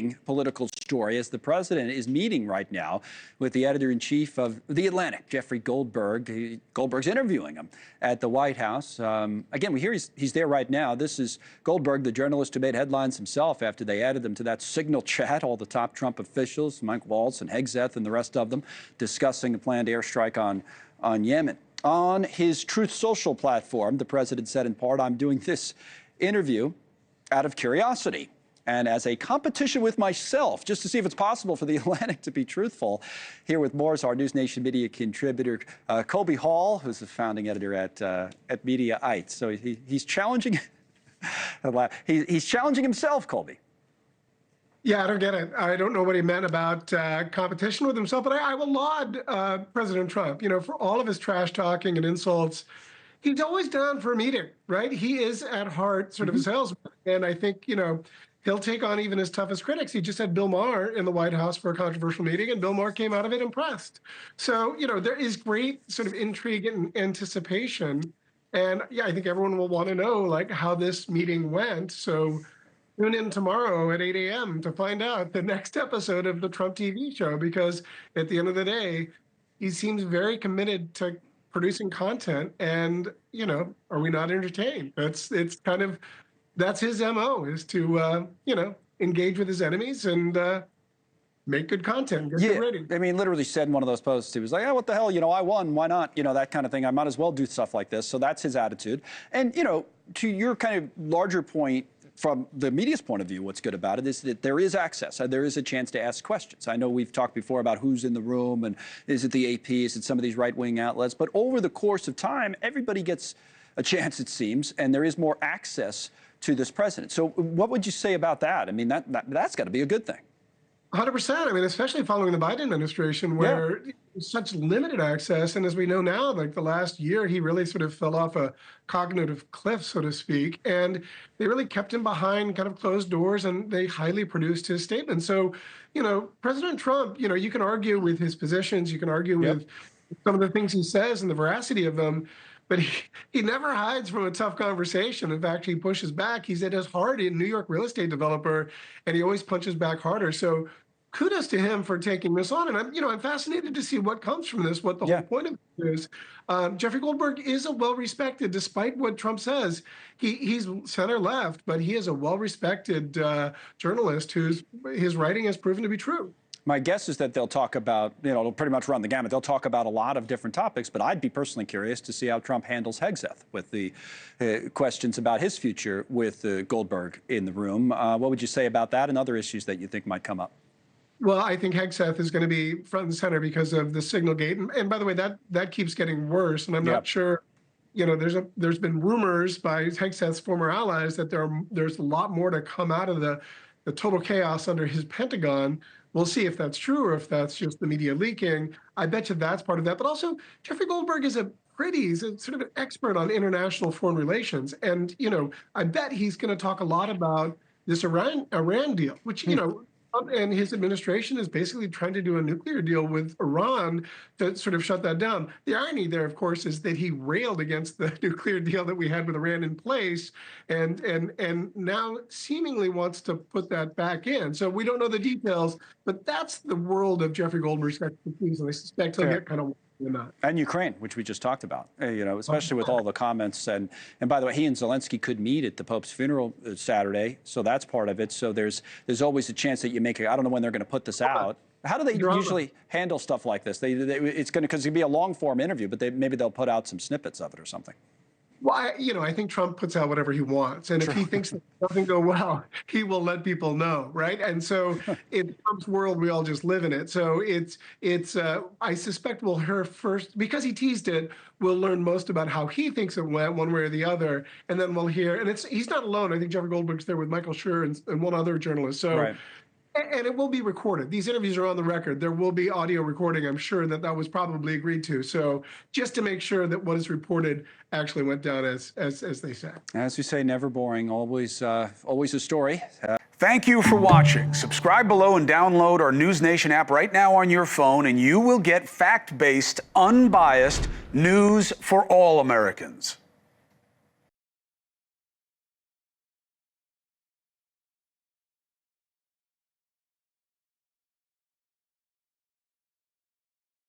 intriguing political story as the president is meeting right now with the editor-in-chief of The Atlantic, Jeffrey Goldberg. Goldberg's interviewing him at the White House. Again, we hear he's there right now. This is Goldberg, the journalist who made headlines himself after they added him to that Signal chat, all the top Trump officials, Mike Waltz and Hegseth and the rest of them, discussing a planned airstrike on Yemen. On his Truth Social platform, the president said in part, "I'm doing this interview out of curiosity and as a competition with myself, just to see if it's possible for The Atlantic to be truthful." Here with more is our NewsNation media contributor, Colby Hall, who's the founding editor at Mediaites. So he's challenging, he's challenging himself, Colby. Yeah, I don't get it. I don't know what he meant about competition with himself, but I will laud President Trump, for all of his trash talking and insults. He's always down for a meeting, right? He is at heart sort of a salesman. And I think, he'll take on even his toughest critics. He just had Bill Maher in the White House for a controversial meeting, and Bill Maher came out of it impressed. So, there is great sort of intrigue and anticipation. And yeah, I think everyone will want to know how this meeting went. So tune in tomorrow at 8 a.m. to find out the next episode of the Trump TV show, because at the end of the day, he seems very committed to producing content, and are we not entertained? That's his MO, is to engage with his enemies and make good content, get good ratings. I mean, literally said in one of those posts, he was like, "Oh, what the hell? I won. Why not? That kind of thing. I might as well do stuff like this." So that's his attitude. And to your kind of larger point, from the media's point of view, what's good about it is that there is access. There is a chance to ask questions. I know we've talked before about who's in the room, and is it the AP, is it some of these right-wing outlets? But over the course of time, everybody gets a chance, it seems, and there is more access to this president. So what would you say about that? I mean, that's got to be a good thing. 100%. I mean, especially following the Biden administration, where such limited access. And as we know now, the last year, he really sort of fell off a cognitive cliff, so to speak. And they really kept him behind kind of closed doors, and they highly produced his statement. So, President Trump, you can argue with his positions, you can argue with some of the things he says and the veracity of them, but he never hides from a tough conversation. In fact, he pushes back. He's at his heart a New York real estate developer, and he always punches back harder. So kudos to him for taking this on. And I'm fascinated to see what comes from this, what the whole point of it is. Jeffrey Goldberg is a well-respected, despite what Trump says, he's center-left, but he is a well-respected journalist his writing has proven to be true. My guess is that they'll talk about, it'll pretty much run the gamut. They'll talk about a lot of different topics, but I'd be personally curious to see how Trump handles Hegseth with the questions about his future with Goldberg in the room. What would you say about that and other issues that you think might come up? Well, I think Hegseth is going to be front and center because of the Signal gate. And by the way, that keeps getting worse. And I'm not sure, there's been rumors by Hegseth's former allies that there's a lot more to come out of the total chaos under his Pentagon. We'll see if that's true or if that's just the media leaking. I bet you that's part of that. But also, Jeffrey Goldberg is he's a sort of an expert on international foreign relations. And, I bet he's going to talk a lot about this Iran deal, which, and his administration is basically trying to do a nuclear deal with Iran to sort of shut that down. The irony there, of course, is that he railed against the nuclear deal that we had with Iran in place, and now seemingly wants to put that back in. So we don't know the details, but that's the world of Jeffrey Goldberg's expertise, and I suspect he'll get kind of and Ukraine, which we just talked about, especially with all the comments. And by the way, he and Zelensky could meet at the Pope's funeral Saturday, so that's part of it. So there's always a chance that you make it. I don't know when they're going to put this out. How do they usually handle stuff like this? It's going to be a long-form interview, but maybe they'll put out some snippets of it or something. Well, I think Trump puts out whatever he wants. And if he thinks that doesn't go well, he will let people know, right? And so in Trump's world, we all just live in it. So I suspect we'll hear first, because he teased it, we'll learn most about how he thinks it went one way or the other. And then we'll hear, and he's not alone. I think Jeffrey Goldberg's there with Michael Schur and one other journalist. So. And it will be recorded. These interviews are on the record. There will be audio recording. I'm sure that was probably agreed to. So just to make sure that what is reported actually went down as they said. As we say, never boring, always a story. Thank you for watching. Subscribe below and download our NewsNation app right now on your phone, and you will get fact-based, unbiased news for all Americans.